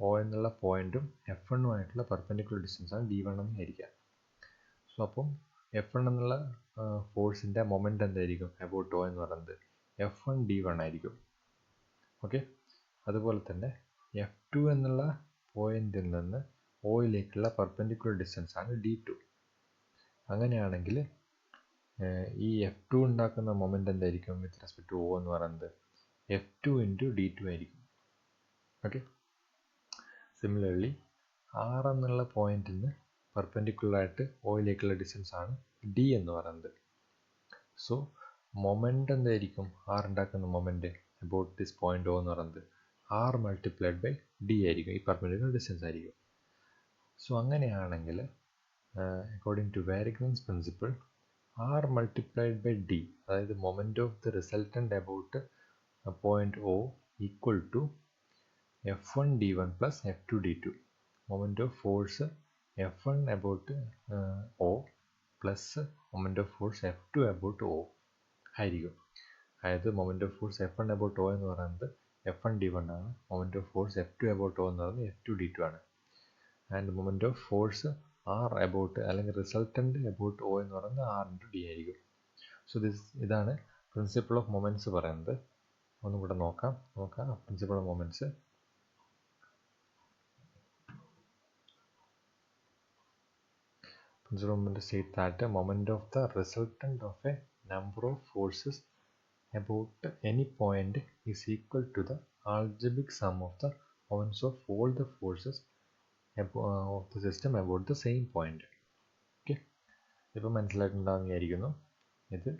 O എന്നുള്ള പോയിൻറ്റും F1ഉമായിട്ടുള്ള പെർപെൻഡിക്കുലർ ഡിസ്റ്റൻസാണ് d1 എന്ന് വിചാരിക്കുക. സോ അപ്പം F1 എന്നുള്ള ഫോഴ്സിൻ്റെ മൊമെൻ്റ് എന്തായിരിക്കും അബൌട്ട് O എന്ന് പറയുന്നത് F1 d1 ആയിരിക്കും. ഓക്കെ, അതുപോലെ തന്നെ F2 എന്നുള്ള പോയിൻറ്റിൽ നിന്ന് Oയിലേക്കുള്ള പെർപെൻഡിക്കുലർ ഡിസ്റ്റൻസാണ് d2. അങ്ങനെയാണെങ്കിൽ ഈ F2 ഉണ്ടാക്കുന്ന മൊമെൻ്റ് എന്തായിരിക്കും വിത്ത് റെസ്പെക്ട് ടു O എന്ന് പറയുന്നത് F2 ഇൻറ്റു d2 ആയിരിക്കും. ഓക്കെ, സിമിലർലി R എന്നുള്ള പോയിൻറ്റിൽ നിന്ന് പെർപെൻഡിക്കുലറായിട്ട് Oയിലേക്കുള്ള ഡിസ്റ്റൻസാണ് D എന്ന് പറയുന്നത്. സോ മൊമെൻ്റ് എന്തായിരിക്കും R ഉണ്ടാക്കുന്ന moment about this point O എന്ന് പറയുന്നത് R മൾട്ടിപ്ലൈഡ് ബൈ D ആയിരിക്കും, ഈ പെർപെൻഡിക്കുലർ ഡിസ്റ്റൻസ് ആയിരിക്കും. സോ അങ്ങനെയാണെങ്കിൽ according to Varignon's principle, R multiplied by D, അതായത് moment of the resultant about point O equal to F1 d1 plus F2 d2. Moment of force F1 about O plus moment of force F2 about O ആയിരിക്കും. അതായത് moment of force F1 about O എന്ന് പറയുന്നത് F1 d1 ആണ്. Moment of force F2 about O എന്ന് പറയുന്നത് F2 d2 ആണ്. And moment of force R about അല്ലെങ്കിൽ റിസൾട്ടൻ്റ് അബൌട്ട് O എന്ന് പറയുന്നത് R ഇൻറ്റു D ആയിരിക്കും. സോ ഇതാണ് പ്രിൻസിപ്പിൾ ഓഫ് മൊമെൻറ്റ്സ് പറയുന്നത്. ഒന്നും കൂടെ നോക്കാം. Principle of moments. Principle of moment state that a moment of the resultant of a number of forces about any point is equal to the algebraic sum of the moments of all the forces of the system about the same point. Okay, ഇപ്പോൾ മനസ്സിലായിട്ടുണ്ടാകുന്ന വിചാരിക്കുന്നു. ഇത്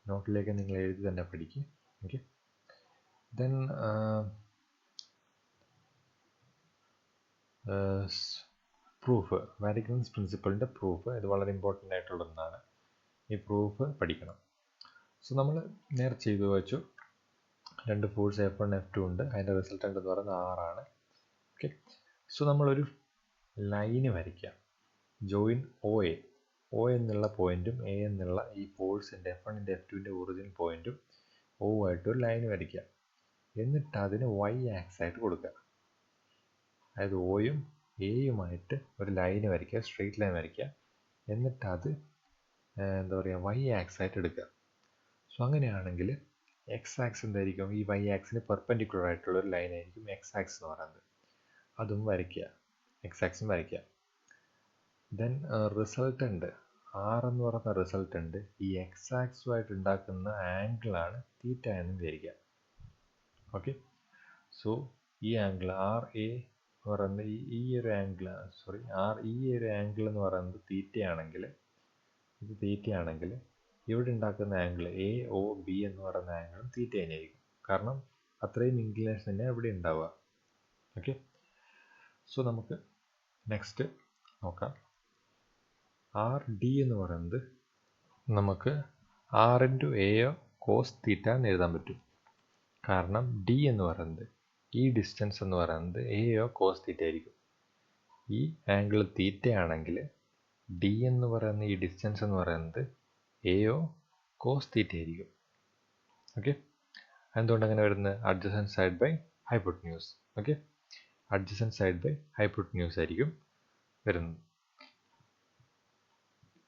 നോട്ടിലേക്ക് നിങ്ങൾ എഴുതി തന്നെ പഠിക്കും. ഓക്കെ, ദെൻ പ്രൂഫ്, വാരിഗ്നൻസ് പ്രിൻസിപ്പിളിൻ്റെ പ്രൂഫ്, ഇത് വളരെ ഇമ്പോർട്ടൻ്റ് ആയിട്ടുള്ള ഒന്നാണ്. ഈ പ്രൂഫ് പഠിക്കണം. സോ നമ്മൾ നേരെ ചെയ്തു വെച്ചു, രണ്ട് ഫോഴ്സ് F1 F2 ഉണ്ട്, അതിൻ്റെ റിസൾട്ടൻ്റ് എന്ന് പറയുന്നത് R ആണ്. ഓക്കെ, സോ നമ്മളൊരു ലൈന് വരയ്ക്കാം. ജോയിൻ ഒ എന്നുള്ള പോയിന്റും എ എന്നുള്ള ഈ ഫോഴ്സിൻ്റെ F1ൻ്റെ F2ൻ്റെ ഒറിജിൻ പോയിന്റും O ആയിട്ട് ഒരു ലൈൻ വരയ്ക്കാം. എന്നിട്ട് അതിന് Y ആക്സ് ആയിട്ട് കൊടുക്കുക. അതായത് ഒയും എയുമായിട്ട് ഒരു ലൈന് വരയ്ക്കുക, സ്ട്രെയിറ്റ് ലൈൻ വരയ്ക്കുക. എന്നിട്ട് അത് എന്താ പറയുക, Y ആക്സ് ആയിട്ട് എടുക്കുക. സോ അങ്ങനെയാണെങ്കിൽ എക്സ് ആക്സ് എന്തായിരിക്കും, ഈ Y ആക്സിന് പെർപെൻഡിക്കുലർ ആയിട്ടുള്ള ഒരു ലൈൻ ആയിരിക്കും എക്സ് ആക്സ് എന്ന് പറയുന്നത്. അതും വരയ്ക്കുക, എക്സ് ആക്സും വരയ്ക്കുക. ദെൻ റിസൾട്ടൻ്റ് ആർ എന്ന് പറയുന്ന റിസൾട്ടൻ്റ് ഈ എക്സ് ആക്സുമായിട്ട് ഉണ്ടാക്കുന്ന ആംഗിളാണ് തീറ്റ എന്ന് വിചാരിക്കുക. ഓക്കെ, സോ ഈ ആംഗിൾ ആർ എ എന്ന് പറയുന്നത് ഈ ഒരു ആംഗിൾ, ഈ ഒരു ആംഗിൾ എന്ന് പറയുന്നത് തീറ്റയാണെങ്കിൽ, ഇത് തീറ്റയാണെങ്കിൽ ഇവിടെ ഉണ്ടാക്കുന്ന ആംഗിൾ എ ഒ ബി എന്ന് പറയുന്ന ആംഗിളും തീറ്റ തന്നെയായിരിക്കും. കാരണം അത്രയും ഇൻക്ലിനേഷൻ തന്നെ ഇവിടെ ഉണ്ടാവുക. ഓക്കെ, സോ നമുക്ക് നെക്സ്റ്റ് നോക്കാം. ആർ ഡി എന്ന് പറയുന്നത് നമുക്ക് R into AO cos theta എന്ന് എഴുതാൻ പറ്റും. കാരണം ഡി എന്ന് പറയുന്നത്, ഈ ഡിസ്റ്റൻസ് എന്ന് പറയുന്നത് എയോ കോസ് തീറ്റ ആയിരിക്കും. ഈ ആംഗിൾ തീറ്റ ആണെങ്കിൽ ഡി എന്ന് പറയുന്ന ഈ ഡിസ്റ്റൻസ് എന്ന് പറയുന്നത് എയോ കോസ് തീറ്റ ആയിരിക്കും. ഓക്കെ, എന്തുകൊണ്ട് അങ്ങനെ വരുന്നത്? Adjacent side by hypotenuse. Okay, adjacent side by hypotenuse ആയിരിക്കും വരുന്നത്.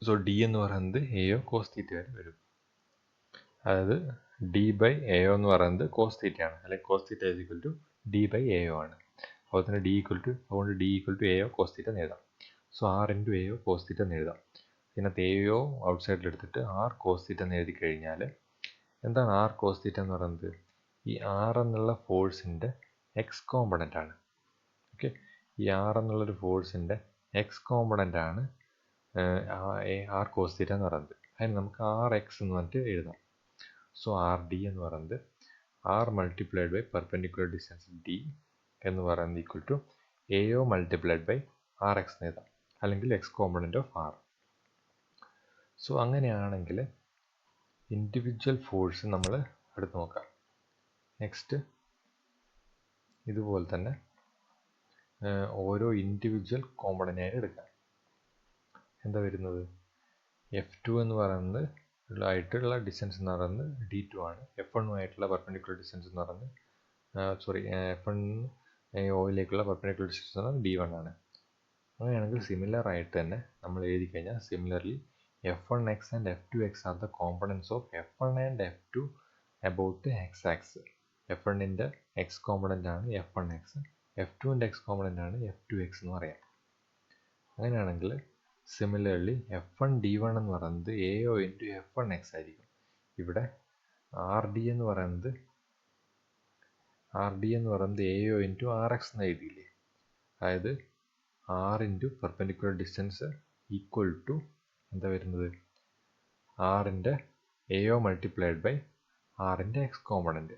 സോ ഡി എന്ന് പറയുന്നത് എയോ കോസ് തീറ്റ വരെ വരും. അതായത് ഡി ബൈ എയോ എന്ന് പറയുന്നത് കോസ് തീറ്റ ആണ്, അല്ലെങ്കിൽ cos theta is equal to D by AO ആണ്. അതുപോലെ തന്നെ അതുകൊണ്ട് D equal to AO cos theta എന്ന് എഴുതാം. So R into AO cos theta എന്ന് എഴുതാം. ഇതിനകത്ത് എയോ ഔട്ട് സൈഡിൽ എടുത്തിട്ട് ആർ കോസ് തീറ്റ എന്ന് എഴുതി കഴിഞ്ഞാൽ എന്താണ് ആർ കോസ് തീറ്റ എന്ന് പറയുന്നത്? ഈ ആർ എന്നുള്ള ഫോഴ്സിൻ്റെ എക്സ് കോമ്പണൻ്റ് ആണ്. ഓക്കെ, ഈ ആർ എന്നുള്ളൊരു ഫോഴ്സിൻ്റെ എക്സ് കോമ്പണൻ്റ് ആണ് ആർ കോസ് തീറ്റ എന്ന് പറയുന്നത്. അതിന് നമുക്ക് ആർ എക്സ് എന്ന് പറഞ്ഞിട്ട് എഴുതാം. സോ ആർ ഡി എന്ന് പറയുന്നത് R multiplied by perpendicular distance D എന്ന് പറയുന്നത് equal to AO multiplied by R X എന്ന് എഴുതാം, അല്ലെങ്കിൽ X component of R. So അങ്ങനെയാണെങ്കിൽ ഇൻഡിവിജ്വൽ ഫോഴ്സ് നമ്മൾ എടുത്ത് നോക്കാം. നെക്സ്റ്റ് ഇതുപോലെ തന്നെ ഓരോ ഇൻഡിവിജ്വൽ കോമ്പണൻ്റായിട്ട് എടുക്കാം. എന്താ വരുന്നത്? F2 എന്ന് പറയുന്നത് ആയിട്ടുള്ള ഡിസ്റ്റൻസ് എന്ന് പറയുന്നത് D2 ആണ്. F1 പെർപെൻഡിക്കുലർ ഡിസ്റ്റൻസ് എന്ന് പറയുന്നത് F1 ഓയിലേക്കുള്ള പെർപെൻഡിക്കുലർ ഡിസ്റ്റൻസ് എന്ന് പറയുന്നത് D1 ആണ്. അങ്ങനെയാണെങ്കിൽ സിമിലർ ആയിട്ട് തന്നെ നമ്മൾ എഴുതി കഴിഞ്ഞാൽ similarly F1x and F2x are the components of F1 and F2 about the x-axis. F1ൻ്റെ x component ആണ് F1x, F2ൻ്റെ x കോമ്പണൻ്റ് ആണ് F2x എന്ന് പറയാം. അങ്ങനെയാണെങ്കിൽ സിമിലർലി F1 D1 എന്ന് പറയുന്നത് AO ഇൻറ്റു F1x ആയിരിക്കും. ഇവിടെ ആർ ഡി എന്ന് പറയുന്നത് AO ഇൻറ്റു RX എന്ന് എഴുതിയില്ലേ? അതായത് R into perpendicular distance equal to എന്താ വരുന്നത്? ആറിൻ്റെ AO മൾട്ടിപ്ലൈഡ് ബൈ ആറിൻ്റെ എക്സ് കോമ്പണൻറ്റ്.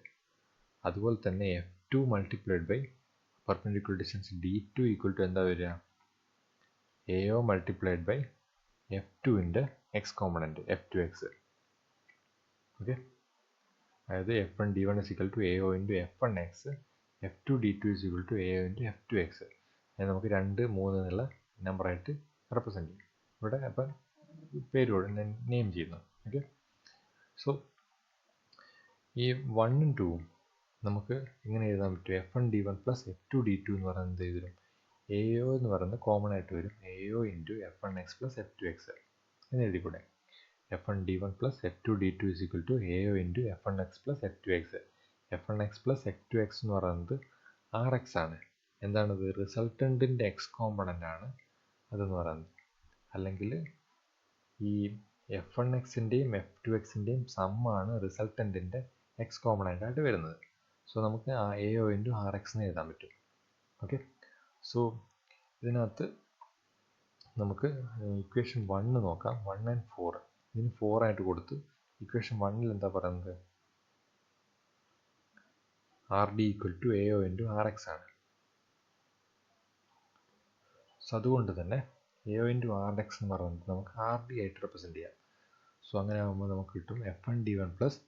അതുപോലെ തന്നെ F2 multiplied by perpendicular distance D2 equal to എന്താ വരിക? AO മൾട്ടിപ്ലൈഡ് ബൈ F2ൻ്റെ എക്സ് കോമ്പണൻറ്റ് F2x. ഓക്കെ, അതായത് F1 D1 is equal to AO into F1x, F2 D2 is equal to AO into F2x. അത് നമുക്ക് 2, 3 എന്നുള്ള നമ്പറായിട്ട് റെപ്രസെൻറ്റ് ചെയ്യും. ഇവിടെ അപ്പം പേരോട് നെയിം ചെയ്യുന്നു. ഓക്കെ, സോ ഈ 1ഉം 2ഉം നമുക്ക് ഇങ്ങനെ എഴുതാൻ പറ്റും. F1 D1 plus F2 D2 എന്ന് പറയുന്നത് എഴുതും. AO എന്ന് പറയുന്നത് കോമൺ ആയിട്ട് വരും. AO into F1x plus F2x എന്ന് എഴുതിക്കൂടെ? F1 D1 plus F2 D2 is equal to AO into F1x plus F2x. F1x plus F2x എന്ന് പറയുന്നത് RX ആണ്. എന്താണത്? റിസൾട്ടൻറ്റിൻ്റെ എക്സ് കോമ്പണൻ്റ് ആണ് അതെന്ന് പറയുന്നത്. അല്ലെങ്കിൽ ഈ F1xൻ്റെയും F2xൻ്റെയും സമ്മാണ് റിസൾട്ടൻറ്റിൻ്റെ എക്സ് കോമ്പണൻ്റ് ആയിട്ട് വരുന്നത്. സോ നമുക്ക് AO ഇൻറ്റു RX എന്ന് എഴുതാൻ പറ്റും. ഓക്കെ, സോ ഇതിനകത്ത് നമുക്ക് ഇക്വേഷൻ 1 നോക്കാം. 1 and 4 ഇതിന് 4 ആയിട്ട് കൊടുത്ത് ഇക്വേഷൻ 1ൽ എന്താ പറയുന്നത്? R D equal to AO into RX ആണ്. സോ അതുകൊണ്ട് തന്നെ AO ഇൻറ്റു RX എന്ന് പറയുന്നത് നമുക്ക് ആർ ഡി ആയിട്ട് റെപ്രസെൻറ്റ് ചെയ്യാം. സോ അങ്ങനെ ആകുമ്പോൾ നമുക്ക് കിട്ടും F1d1 plus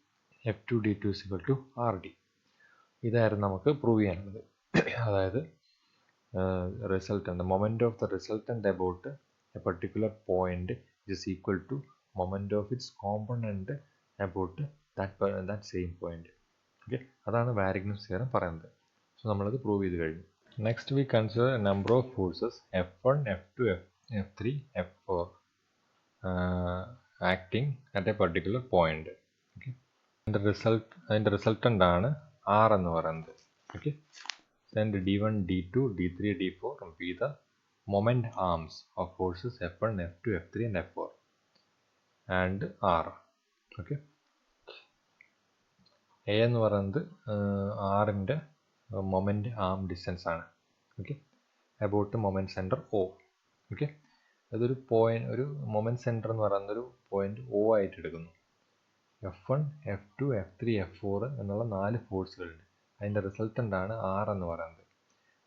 F2d2 is equal to RD. ഇതായിരുന്നു നമുക്ക് പ്രൂവ് ചെയ്യാനുള്ളത്. അതായത് resultant, the moment of the resultant about a particular point is equal to moment of its component about that same point. Okay, അതാണ് വാരിഗ്നസ് തിയറം പറയുന്നത്. സോ നമ്മളത് പ്രൂവ് ചെയ്ത് കഴിഞ്ഞു. Next we consider A number of forces F1, F2, F3, F4 acting at a particular point. Okay, അതിൻ്റെ റിസൾട്ടൻ്റ് ആണ് R എന്ന് പറയുന്നത്. Okay, then d1, d2, d3, d4 be the moment arms of forces F1, F2, F3 and F4 and R. Okay, A എന്ന് പറയുന്നത് ആറിൻ്റെ മൊമെൻ്റ് ആം ഡിസ്റ്റൻസ് ആണ്. Okay, about moment centre O. Okay, അതൊരു പോയിൻ്റ്, ഒരു മൊമെൻ്റ് സെൻറ്റർ എന്ന് പറയുന്നൊരു പോയിൻ്റ് O ആയിട്ട് എടുക്കുന്നു. F1, F2, F3, F4 എന്നുള്ള 4 ഫോഴ്സുകളുണ്ട്. അതിൻ്റെ റിസൾട്ടൻ്റ് ആണ് R എന്ന് പറയുന്നത്.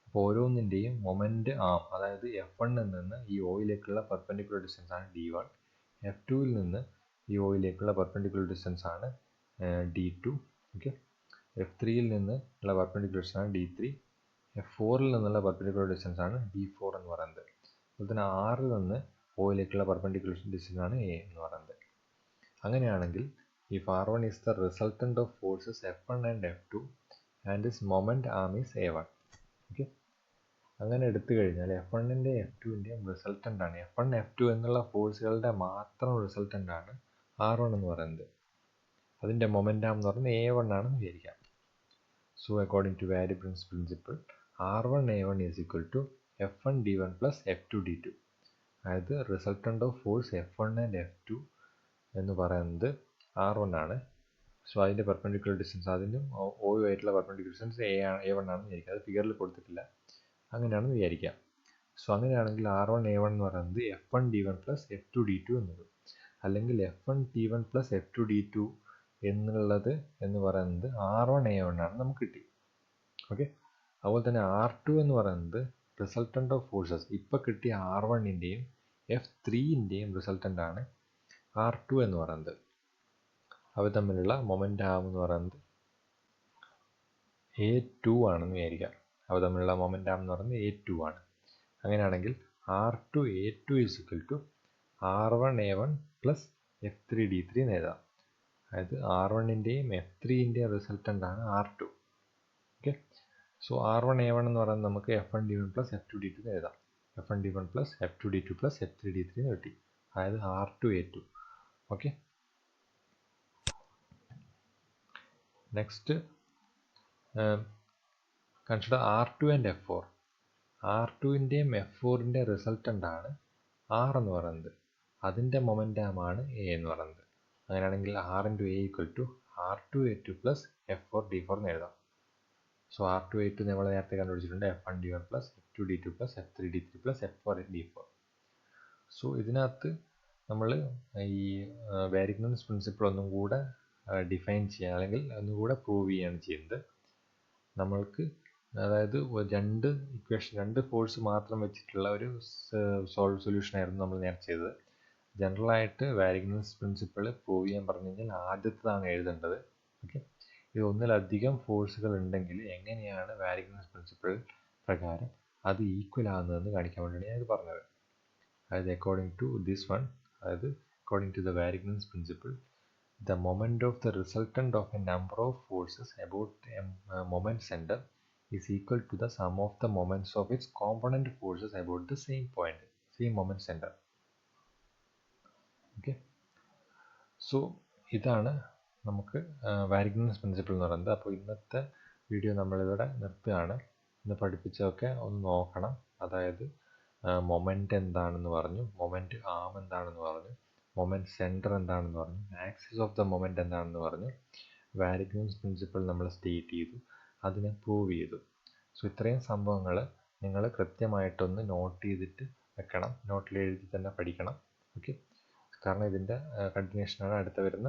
അപ്പോൾ ഓരോന്നിൻ്റെയും മൊമെൻ്റ് ആം, അതായത് F1ൽ നിന്ന് ഈ ഓയിലേക്കുള്ള പെർപെൻഡിക്കുലർ ഡിസ്റ്റൻസ് ആണ് D1, F2ൽ നിന്ന് ഈ ഓയിലേക്കുള്ള പെർപെൻഡിക്കുലർ ഡിസ്റ്റൻസ് ആണ് D2. ഓക്കെ, F3ൽ നിന്ന് ഉള്ള പെർപെൻഡിക്കുലർ ഡിസ്റ്റൻസ് ആണ് D3, F4ൽ നിന്നുള്ള പെർപെൻഡിക്കുലർ ഡിസ്റ്റൻസ് ആണ് D4 എന്ന് പറയുന്നത്. അതുപോലെ തന്നെ Rൽ നിന്ന് ഓയിലേക്കുള്ള പെർപെൻഡിക്കുലർ ഡിസ്റ്റൻസ് ആണ് A എന്ന് പറയുന്നത്. അങ്ങനെയാണെങ്കിൽ if R1 is the resultant of forces F1 and F2 and its moment arm is A1. Okay, അങ്ങനെ എടുത്തു കഴിഞ്ഞാൽ F1ൻ്റെ F2ൻ്റെയും റിസൾട്ടൻ്റ് ആണ്, F1 F2 എന്നുള്ള ഫോഴ്സുകളുടെ മാത്രം റിസൾട്ടൻ്റ് ആണ് R1 എന്ന് പറയുന്നത്. അതിൻ്റെ മൊമെൻ്റാം എന്ന് പറയുന്നത് A1 ആണെന്ന് വിചാരിക്കാം. So according to variables principle R1 A1 is equal to F1 D1 plus F2 D2. അതായത് resultant of force F1 and F2 എന്ന് പറയുന്നത് R1 ആണ്. സോ അതിൻ്റെ പെർപെൻഡിക്കുലർ ഡിസ്റ്റൻസ്, അതിനും O ആയിട്ടുള്ള പെർപെൻഡിക്കുലർ ഡിസ്റ്റൻസ് A1 ആണെന്ന് വിചാരിക്കുക. അത് ഫിഗറിൽ കൊടുത്തിട്ടില്ല, അങ്ങനെയാണെന്ന് വിചാരിക്കാം. സോ അങ്ങനെയാണെങ്കിൽ R1 A1 എന്ന് പറയുന്നത് F1 D1 plus F2 D2 എന്നത്, അല്ലെങ്കിൽ F1 T1 plus F2 D2 എന്നുള്ളത് എന്ന് പറയുന്നത് R1 A1 ആണ് നമുക്ക് കിട്ടി. ഓക്കെ, അതുപോലെ തന്നെ R2 എന്ന് പറയുന്നത് റിസൾട്ടൻ്റ് ഓഫ് ഫോഴ്സസ്, ഇപ്പോൾ കിട്ടിയ R1ൻ്റെയും F3ൻ്റെയും റിസൾട്ടൻ്റ് ആണ് R2 എന്ന് പറയുന്നത്. അവ തമ്മിലുള്ള മൊമെൻ്റ് ആം എന്ന് പറയുന്നത് A2 ആണെന്ന് വിചാരിക്കാം. അവ തമ്മിലുള്ള മൊമെൻ്റ് ആം എന്ന് പറയുന്നത് A2 ആണ്. അങ്ങനെയാണെങ്കിൽ R2 A2 is equal to R1 A1 plus F3 D3 എന്ന് എഴുതാം. അതായത് R1ൻ്റെയും F3ൻ്റെയും റിസൾട്ടൻ്റ് ആണ് R2. Okay, so R1 A1 എന്ന് പറയുന്നത് നമുക്ക് F1 D1 plus F2 D2 എന്ന് എഴുതാം. F1 D1 plus F2 D2 plus F3 D3 എന്ന് കിട്ടി. അതായത് R2 A2. Okay, next consider R2 and F4. R2ൻ്റെയും F4ൻ്റെ റിസൾട്ടൻ്റ് ആണ് R എന്ന് പറയുന്നത്. അതിൻ്റെ മൊമെൻ്റാമാണ് A എന്ന് പറയുന്നത്. അങ്ങനെയാണെങ്കിൽ R into A equal to R2 A2 plus F4 D4 എന്ന് എഴുതാം. സോ R2 A2 നമ്മൾ നേരത്തെ കണ്ടുപിടിച്ചിട്ടുണ്ട്, F1 D1 plus F2 D2 plus F3 D3 plus F4 D4. So ഇതിനകത്ത് നമ്മൾ ഈ വാരിഗ്നസ് പ്രിൻസിപ്പിൾ ഒന്നും കൂടെ ഡിഫൈൻ ചെയ്യുക, അല്ലെങ്കിൽ ഒന്നുകൂടെ പ്രൂവ് ചെയ്യുകയാണ് ചെയ്യുന്നത്. നമ്മൾക്ക് അതായത് രണ്ട് ഫോഴ്സ് മാത്രം വെച്ചിട്ടുള്ള ഒരു സൊല്യൂഷനായിരുന്നു നമ്മൾ നേരത്തെ ചെയ്തത്. ജനറലായിട്ട് വാരിഗ്നസ് പ്രിൻസിപ്പിൾ പ്രൂവ് ചെയ്യാൻ പറഞ്ഞു കഴിഞ്ഞാൽ ആദ്യത്തേതാണ് എഴുതേണ്ടത്. ഓക്കെ, ഇത് ഒന്നിലധികം ഫോഴ്സുകൾ ഉണ്ടെങ്കിൽ എങ്ങനെയാണ് വാരിഗ്നസ് പ്രിൻസിപ്പിൾ പ്രകാരം അത് ഈക്വൽ ആകുന്നതെന്ന് കാണിക്കാൻ വേണ്ടിയാണ് ഞാനിത് പറഞ്ഞത്. അതായത് അക്കോർഡിംഗ് ടു ദിസ് വൺ, അതായത് according to the Varignon's principle, the moment of the resultant of a number of forces about a moment center is equal to the sum of the moments of its component forces about the same point, same moment center. Okay, so ഇതാണ് നമുക്ക് വാരിഗ്നസ് പ്രിൻസിപ്പിൾ എന്ന് പറയുന്നത്. അപ്പോൾ ഇന്നത്തെ വീഡിയോ നമ്മളിവിടെ നിർത്തുകയാണ്. ഇന്ന് പഠിപ്പിച്ചതൊക്കെ ഒന്ന് നോക്കണം. അതായത് മൊമെൻ്റ് എന്താണെന്ന് പറഞ്ഞു, മൊമെൻ്റ് ആം എന്താണെന്ന് പറഞ്ഞു, മൊമെൻ്റ് സെൻറ്റർ എന്താണെന്ന് പറഞ്ഞു, ആക്സിസ് ഓഫ് ദ മൊമെൻ്റ് എന്താണെന്ന് പറഞ്ഞു, വാരിഗ്നസ് പ്രിൻസിപ്പിൾ നമ്മൾ സ്റ്റേറ്റ് ചെയ്തു, അതിനെ പ്രൂവ് ചെയ്തു. സോ ഇത്രയും സംഭവങ്ങൾ നിങ്ങൾ കൃത്യമായിട്ടൊന്ന് നോട്ട് ചെയ്തിട്ട് വെക്കണം, നോട്ടിൽ എഴുതി തന്നെ പഠിക്കണം. ഓക്കെ, കാരണം ഇതിൻ്റെ കണ്ടിന്യൂഷനാണ് അടുത്ത വരുന്ന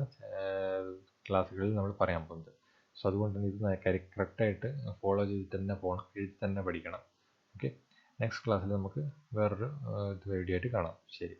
ക്ലാസ്സുകളിൽ നമ്മൾ പറയാൻ പോകുന്നത്. സോ അതുകൊണ്ട് തന്നെ ഇത് കറക്റ്റായിട്ട് ഫോളോ ചെയ്തിട്ട് തന്നെ പോകണം, എഴുതി തന്നെ പഠിക്കണം. ഓക്കെ, നെക്സ്റ്റ് ക്ലാസ്സിൽ നമുക്ക് വേറൊരു വീഡിയോ ആയിട്ട് കാണാം. ശരി.